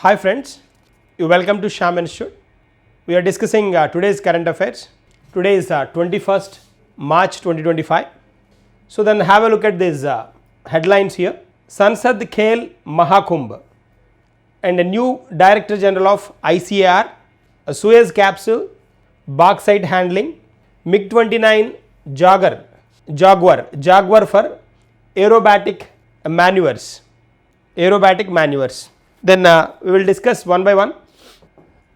Hi friends, you welcome to Shyam Institute. We are discussing today's current affairs. Today is 21st March 2025. So then have a look at these headlines here. Sansk Mahakum and a new Director General of ICAR, a Suez capsule, bauxite handling, MiG-29 Jaguar for aerobatic maneuvers. Then we will discuss one by one.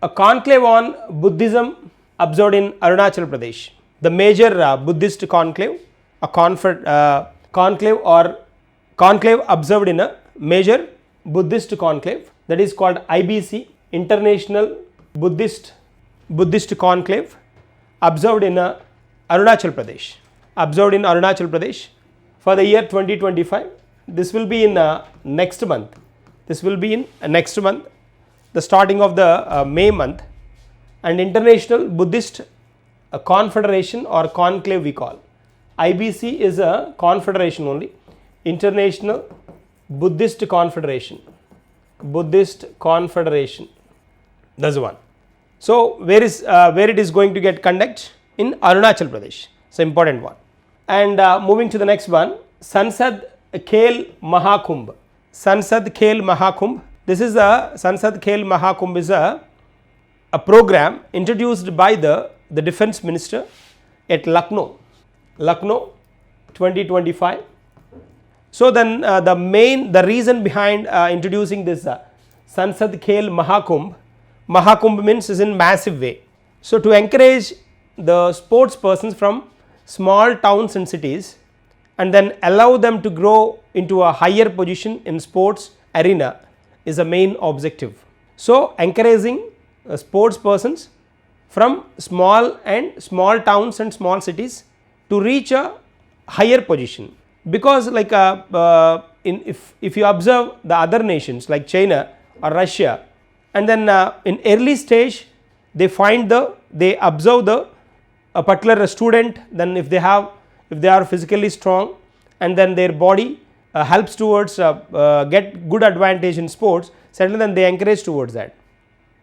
A conclave on Buddhism observed in Arunachal Pradesh. The major Buddhist conclave, a conclave observed in a major Buddhist conclave, that is called IBC, International Buddhist Conclave, observed in Arunachal Pradesh. For the year 2025. This will be in next month. The starting of the May month. And International Buddhist Confederation or conclave we call. IBC is a confederation only. International Buddhist Confederation. That's the one. So where it is going to get conduct? In Arunachal Pradesh. It's an important one. And moving to the next one, Sansk Mahakum. This is Sansk Mahakum is a program introduced by the defense minister at Lucknow 2025. So then the reason behind introducing this Sansk Mahakum means is in massive way. So to encourage the sports persons from small towns and cities and then allow them to grow into a higher position in sports arena is a main objective. So encouraging sports persons from small towns and small cities to reach a higher position, because like if you observe the other nations like China or Russia, and then in early stage they observe a particular student, then if they are physically strong and then their body helps towards get good advantage in sports, certainly then they encourage towards that.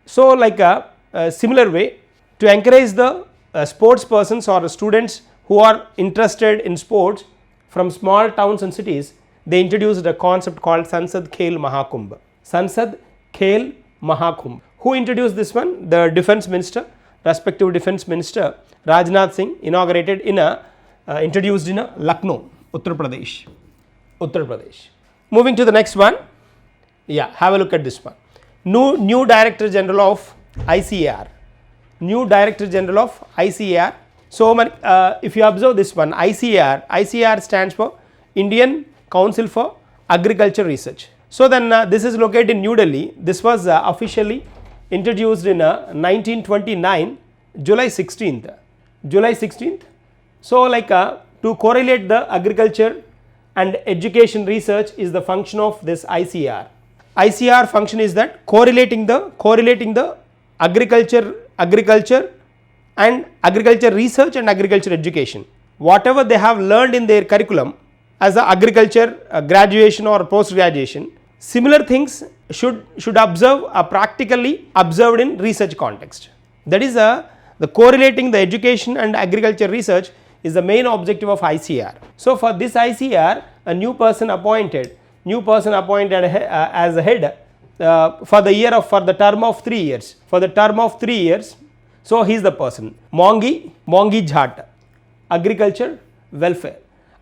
So like a similar way to encourage the sports persons or students who are interested in sports from small towns and cities, they introduced a concept called Sansk Mahakum. Who introduced this one? The defense minister, respective defense minister Rajnath Singh inaugurated introduced in Lucknow, Uttar Pradesh. Moving to the next one, have a look at this one. New Director General of ICAR. So if you observe this one, ICAR stands for Indian Council for Agriculture Research. So then this is located in New Delhi. This was officially introduced in 1929, July 16th. So like to correlate the agriculture and education research is the function of this ICAR. ICAR function is that correlating the agriculture and agriculture research and agriculture education. Whatever they have learned in their curriculum as a agriculture graduation or post graduation, similar things should observe practically observed in research context. That is the correlating the education and agriculture research is the main objective of ICAR. So for this ICAR, a new person appointed as a head for the term of 3 years. So he is the person Mongi Jhat, Agriculture Welfare.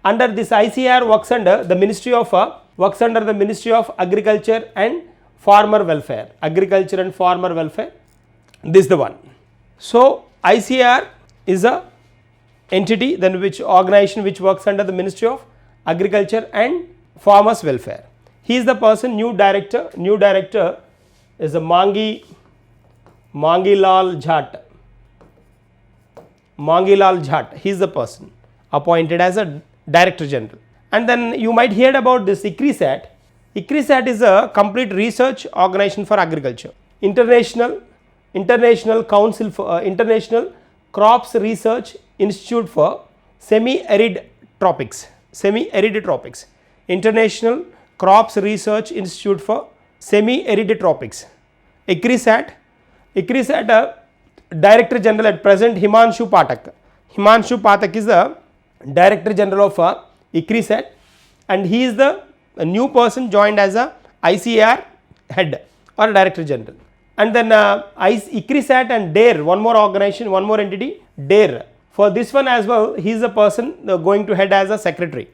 Under this ICAR works under the Ministry of Agriculture and Farmer Welfare. This is the one. So ICAR is a entity which organization which works under the Ministry of Agriculture and Farmers Welfare. He is the person new director is a Mangi Lal Jhat. He is the person appointed as a Director General. And then you might hear about this ICRISAT. ICRISAT is a complete research organization for agriculture. International Council for International Crops Research Institute for Semi-Arid Tropics. International Crops Research Institute for Semi-Arid Tropics. ICRISAT, Director General at present Himanshu Pathak is the Director General of ICRISAT, and he is the new person joined as a ICAR head or Director General. And then ICRISAT and DARE, one more organization, one more entity, DARE. For this one as well, he is the person going to head as a secretary.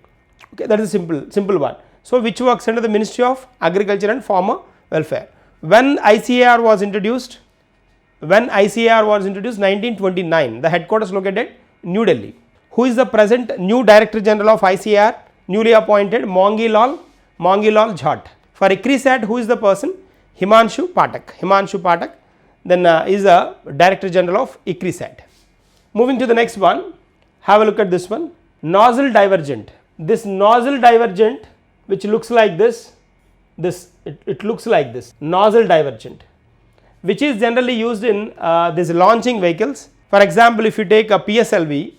Okay, that is a simple one. So which works under the Ministry of Agriculture and Farmer Welfare. When ICAR was introduced 1929, the headquarters located at New Delhi. Who is the present new Director General of ICAR? Newly appointed Mongi Lal Jhat. For ICRISAT, who is the person? Himanshu Pathak then is the Director General of ICRISAT. Moving to the next one, have a look at this one. Nozzle divergent. This nozzle divergent, which looks like this, it looks like this, nozzle divergent, which is generally used in these launching vehicles. For example, if you take a PSLV,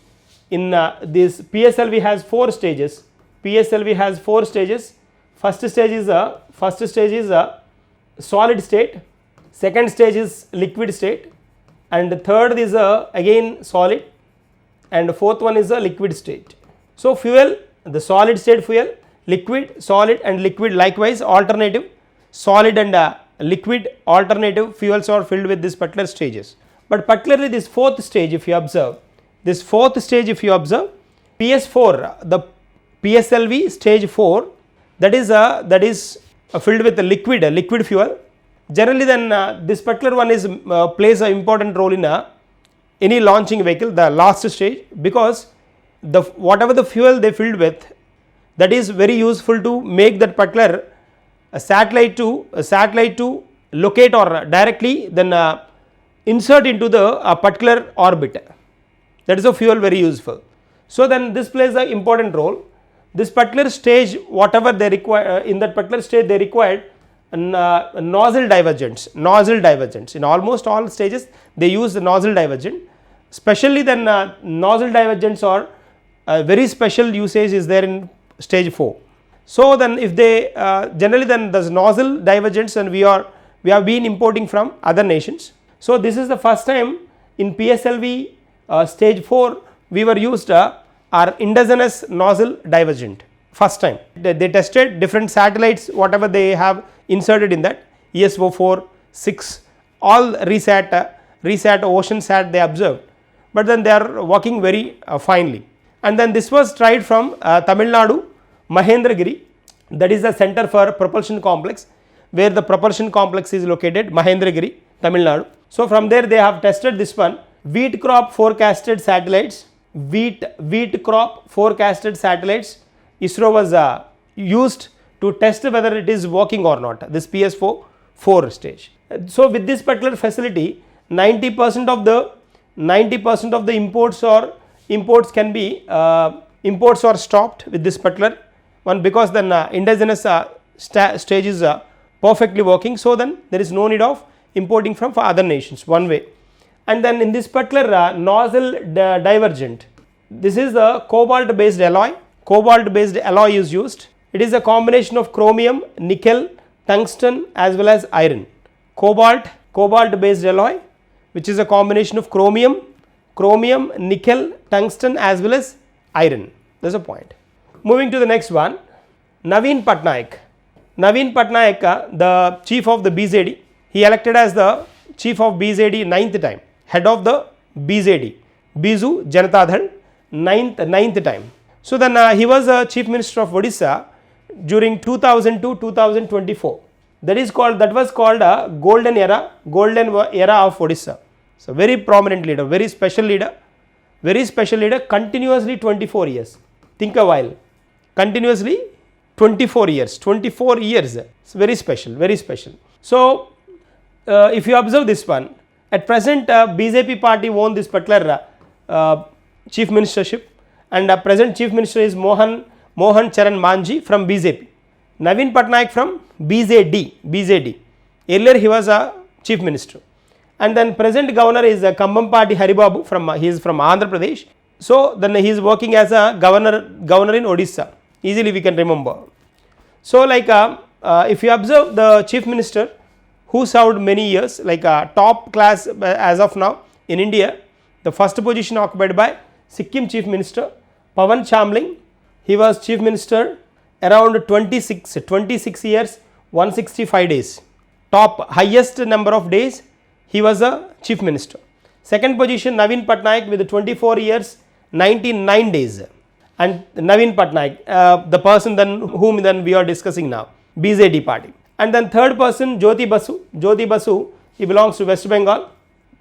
in this PSLV has 4 stages. First stage is a solid state, second stage is liquid state, and third is again solid, and fourth one is a liquid state. So fuel, the solid state fuel, liquid, solid and liquid, likewise alternative, solid and liquid alternative fuels are filled with these particular stages. But particularly this fourth stage, if you observe, PS4, the PSLV stage 4, that is filled with the liquid fuel. Generally then this particular one is plays an important role in any launching vehicle, the last stage, because whatever the fuel they filled with, that is very useful to make that particular satellite to locate or directly then insert into the particular orbit. That is a fuel very useful. So then this plays an important role. This particular stage, whatever they require, in that particular stage they required nozzle divergence. In almost all stages they use the nozzle divergent. Specially then nozzle divergence or very special usage is there in stage 4. So then if they generally then the nozzle divergence, and we have been importing from other nations. So this is the first time in PSLV stage 4 we were used our indigenous nozzle divergent. First time they tested different satellites, whatever they have inserted in that, ESO4, 6, all resat, OceanSat they observed, but then they are working very finely. And then this was tried from Tamil Nadu, Mahendragiri, that is the center for propulsion complex, where the propulsion complex is located, Mahendragiri, Tamil Nadu. So from there they have tested this one, wheat crop forecasted satellites, ISRO was used to test whether it is working or not, this PS4 stage. So with this particular facility, 90% of the imports can be imports are stopped with this particular one, because then indigenous stage is perfectly working. So then there is no need of importing from for other nations, one way. And then in this particular nozzle divergent, this is the cobalt based alloy. Is used. It is a combination of chromium, nickel, tungsten as well as iron. Cobalt based alloy, which is a combination of chromium, nickel, tungsten as well as iron. That is a point. Moving to the next one, Naveen Patnaik, the chief of the BZD, he elected as the chief of BZD 9th time, head of the BZD, Biju Janata Dal, 9th time. So then he was a chief minister of Odisha during 2002-2024. That was called a golden era of Odisha. So very prominent leader, very special leader, continuously 24 years. Think a while, continuously 24 years. It's very special. So if you observe this one, at present BJP party won this particular chief ministership, and present chief minister is Mohan Charan Manji from BJP. Naveen Patnaik from BZD. Earlier he was a chief minister. And then present governor is Kambampati Haribabu he is from Andhra Pradesh. So then he is working as a governor in Odisha. Easily we can remember. So like if you observe the chief minister who served many years, like a top class as of now in India. The first position occupied by Sikkim Chief Minister Pawan Chamling. He was Chief Minister around 26 years, 165 days. Top highest number of days he was a Chief Minister. Second position Naveen Patnaik with 24 years, 99 days. And Naveen Patnaik, the person whom we are discussing now, BJD party. And then third person Jyoti Basu, he belongs to West Bengal.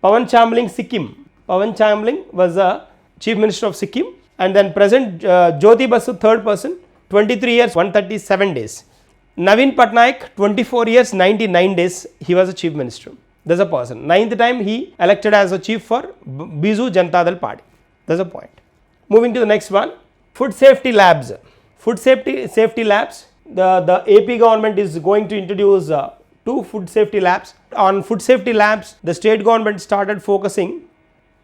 Pawan Chamling, Sikkim. Pawan Chamling was a Chief Minister of Sikkim. And then present Jyoti Basu, third person, 23 years, 137 days. Naveen Patnaik, 24 years, 99 days, he was a Chief Minister. That's a person. Ninth time he elected as a chief for Biju Janata Dal party. That's a point. Moving to the next one, food safety labs. Food safety labs. The AP government is going to introduce 2 food safety labs. On food safety labs, the state government started focusing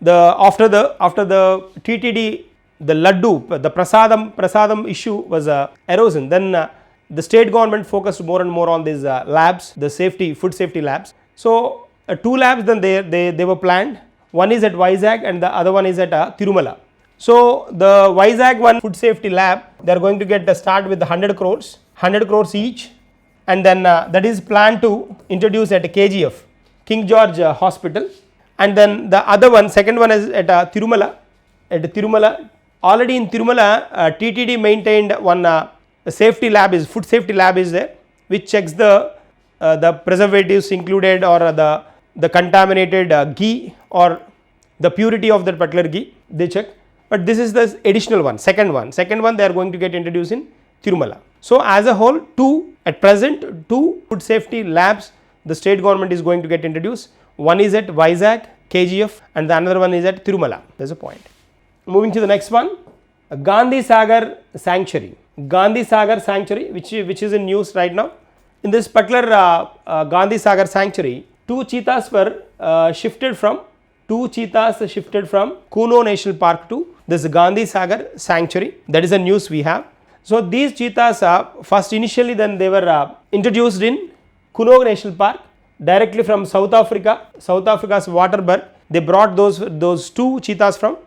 after the TTD, the laddu, the prasadam issue was erosion. Then the state government focused more and more on these labs, the food safety labs. So 2 labs then they were planned. One is at Vizag and the other one is at Tirumala. So the Vizag one food safety lab, they are going to get a start with 100 crores each, and then that is planned to introduce at KGF, King George Hospital. And then the other one, second one is at Tirumala. At Tirumala, already in Tirumala, TTD maintained one safety lab, food safety lab is there, which checks the preservatives included or the contaminated ghee or the purity of that particular ghee, they check. But this is the additional one, second one they are going to get introduced in Tirumala. So as a whole, at present 2 food safety labs the state government is going to get introduced. One is at Vizag, KGF, and the another one is at Tirumala. There's a point. Moving to the next one, Gandhi Sagar Sanctuary. Gandhi Sagar Sanctuary, which is in news right now. In this particular Gandhi Sagar Sanctuary, 2 cheetahs were shifted from Kuno National Park to this Gandhi Sagar Sanctuary. That is the news we have. So these cheetahs first initially then they were introduced in Kuno National Park directly from South Africa's Waterberg. They brought those 2 cheetahs from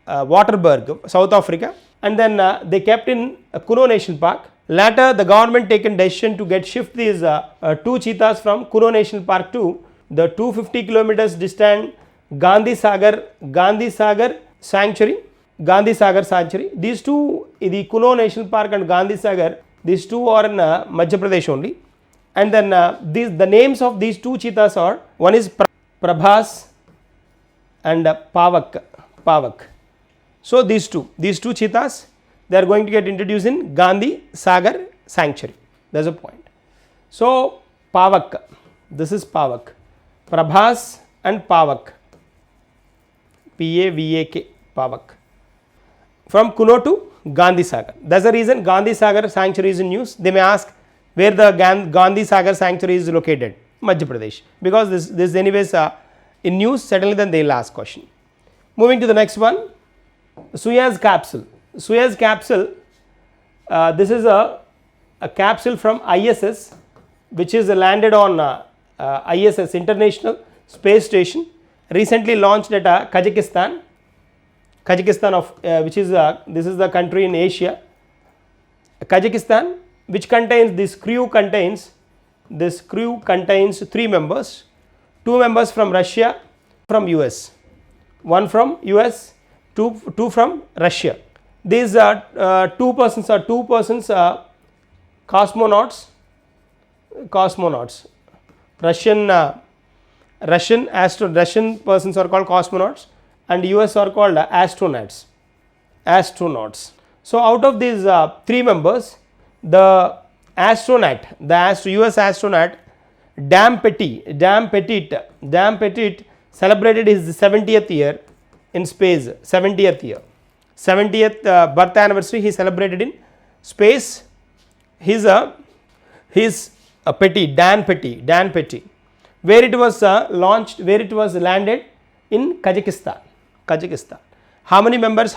Waterberg, South Africa, and then they kept in Kuno National Park. Later the government taken decision to shift these 2 cheetahs from Kuno National Park to the 250 kilometers distant Gandhi Sagar Sanctuary. These 2, the Kuno National Park and Gandhi Sagar, these 2 are in Madhya Pradesh only. And then the names of these 2 cheetahs are, one is Prabhas and Pavak. So these two cheetahs, they are going to get introduced in Gandhi Sagar Sanctuary. That's a point. So Pavak, this is Pavak, Prabhas and Pavak, Pavak, Pavak, from Kuno to Gandhi Sagar. That's the reason Gandhi Sagar Sanctuary is in news. They may ask where the Gandhi Sagar Sanctuary is located, Madhya Pradesh, because this is anyways in news. Certainly then they will ask question. Moving to the next one, Suez capsule. Suez capsule, this is a capsule from ISS, which is landed on ISS, International Space Station, recently launched at Kazakhstan of which is this is the country in Asia. Kazakhstan, which contains this crew contains 3 members, 2 members from Russia, from US, 1 from US, 2 from Russia. These 2 persons are cosmonauts. Russian persons are called cosmonauts and US are called astronauts. So out of these 3 members, the US astronaut Dan Petit celebrated his 70th year in space. 70th birth anniversary he celebrated in space. Dan Petit, where it was launched, where it was landed in Kazakhstan. How many members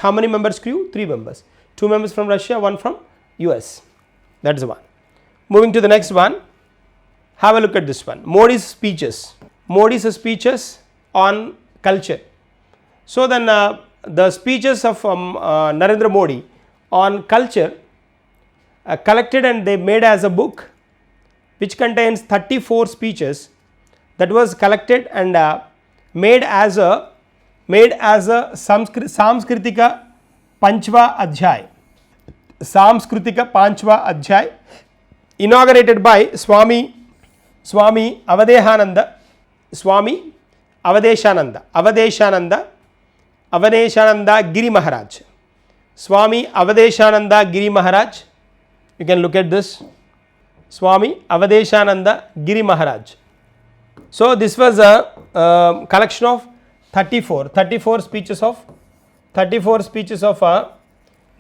crew? 3 members, 2 members from Russia, 1 from US. That's the one. Moving to the next one, Have a look at this one, Modi's speeches. Modi's speeches on culture. So then the speeches of Narendra Modi on culture collected and they made as a book which contains 34 speeches that was collected and made as a Samskritika Panchva Adhyay. Samskritika Panchva Adhyay, inaugurated by Swami Avadeshananda, Swami Avadeshananda Giri Maharaj, Swami Avadeshananda Giri Maharaj. You can look at this, Swami Avadeshananda Giri Maharaj. So this was a collection of 34 speeches of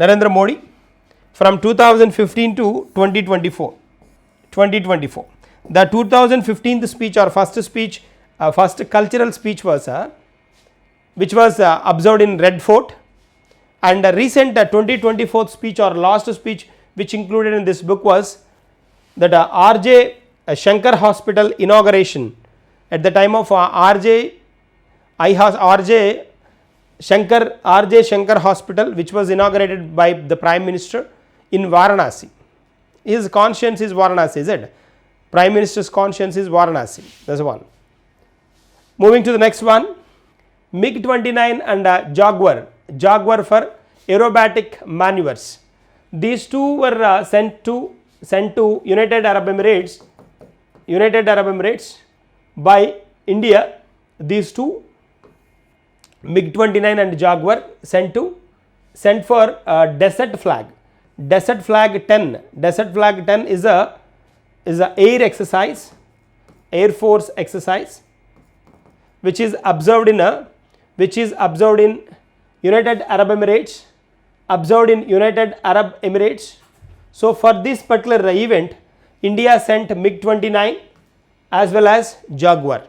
Narendra Modi from 2015 to 2024. The 2015 speech or first speech, first cultural speech was which was observed in Red Fort, and the recent 2024 speech or last speech which included in this book was that RJ Shankar Hospital inauguration at the time of RJ Shankar Hospital, which was inaugurated by the Prime Minister in Varanasi. His conscience is Varanasi, is it? Prime Minister's conscience is Varanasi. That's one. Moving to the next one, MiG-29 and Jaguar for aerobatic maneuvers. These two were sent to United Arab Emirates by India. These two, MiG-29 and Jaguar, sent for Desert Flag 10. Desert Flag 10 is a air exercise, Air Force exercise, which is observed in United Arab Emirates. So for this particular event, India sent MiG-29 as well as Jaguar.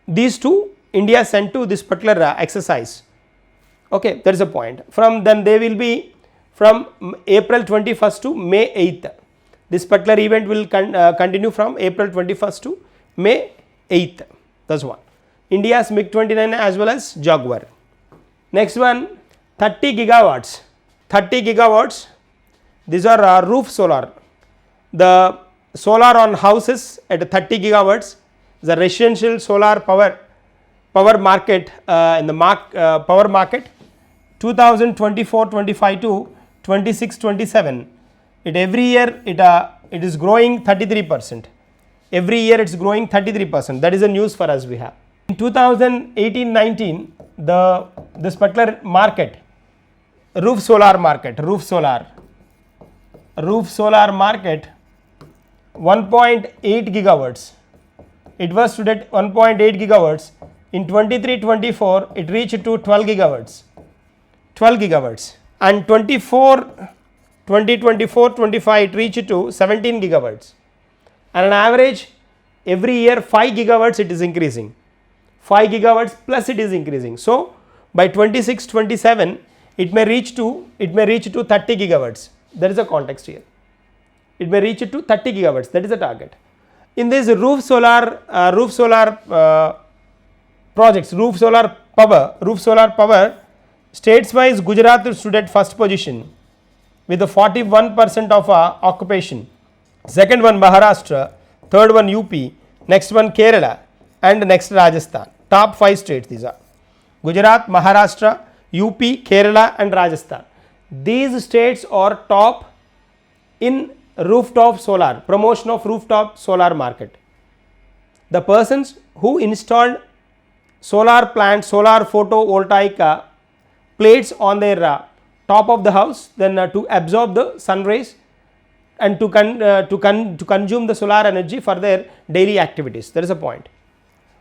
These two India sent to this particular exercise. Okay, that is a point. From then they will be from April 21st to May 8th. This particular event will continue from April 21st to May 8th. That's one. India's MiG-29 as well as Jaguar. Next one, 30 gigawatts. These are roof solar. The solar on houses at 30 gigawatts. The residential solar power market in the power market 2024-25 to 26-27. Every year it is growing 33%. Every year it's growing 33%. That is the news for us we have. In 2018-19, this particular market, roof solar market, 1.8 gigawatts. It was stood at 1.8 gigawatts. In 23-24, it reached to 12 gigawatts. And 2024-25, it reached to 17 gigawatts. And on average, every year 5 gigawatts it is increasing. 5 gigawatts plus it is increasing. So by 26-27, it may reach to 30 gigawatts. That is the context here. It may reach to 30 gigawatts. That is the target. In this roof solar projects, roof solar power, states wise Gujarat stood at first position with a 41% of occupation. Second one Maharashtra, third one UP, next one Kerala, and next Rajasthan. Top 5 states these are: Gujarat, Maharashtra, UP, Kerala and Rajasthan. These states are top in rooftop solar, promotion of rooftop solar market. The persons who installed solar plant, solar photovoltaic plates on their top of the house, then to absorb the sun rays and to consume the solar energy for their daily activities. That is a point.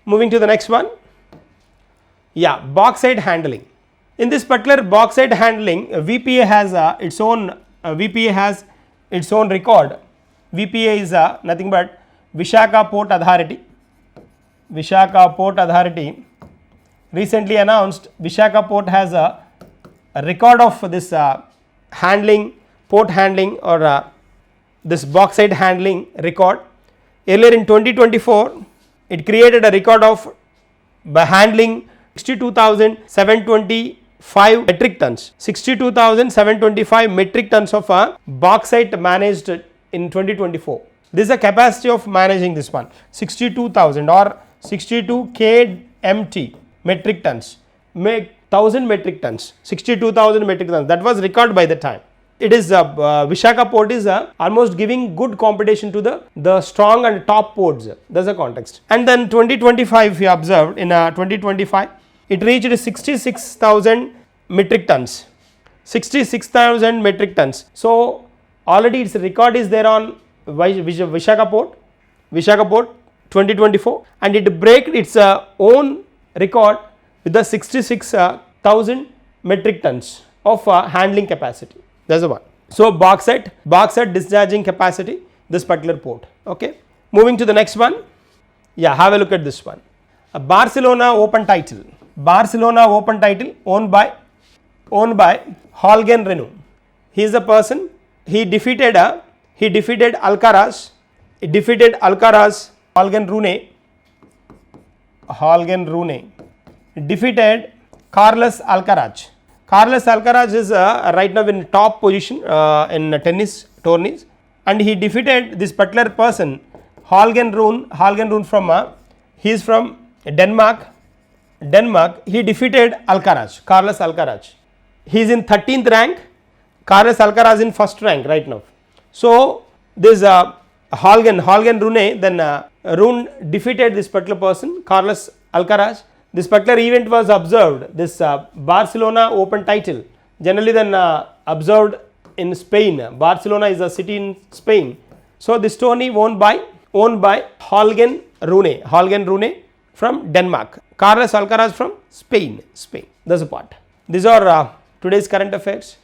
Moving to the next one. Yeah, bauxite handling. In this particular bauxite handling, VPA has its own record. VPA is nothing but Vishaka Port Authority. Recently announced, Vishaka Port has a record of this port handling or this bauxite handling record, Earlier in 2024, it created a record of by handling 62,725 metric tons. 62,725 metric tons of bauxite managed in 2024. This is the capacity of managing this one, 62,000 or 62 kmt metric tons, 1000 metric tons, 62,000 metric tons. That was record by the time. It is Vishaka port is almost giving good competition to the strong and top ports. That is the context. And then 2025 we observed in 2025 it reached 66,000 metric tons. 66,000 metric tons. So already its record is there on Vishaka port 2024, and it break its own record with the 66,000 metric tons of handling capacity. That is the one. So bauxite discharging capacity, this particular port. Okay. Moving to the next one. Yeah, have a look at this one. A Barcelona Open title owned by Holgen Renu. He is a person. He defeated Alcaraz. Holgen Rune defeated Carlos Alcaraz. Carlos Alcaraz is right now in top position in tennis tourneys, and he defeated this particular person Holgen Rune from he is from Denmark. He defeated Carlos Alcaraz. He is in 13th rank. Carlos Alcaraz in first rank right now. So this Holgen Rune, then Rune defeated this particular person Carlos Alcaraz. This particular event was observed, this Barcelona Open title, generally then observed in Spain. Barcelona is a city in Spain. So this tourney owned by Holgen Rune from Denmark, Carlos Alcaraz from Spain. That's a part. These are today's current affairs.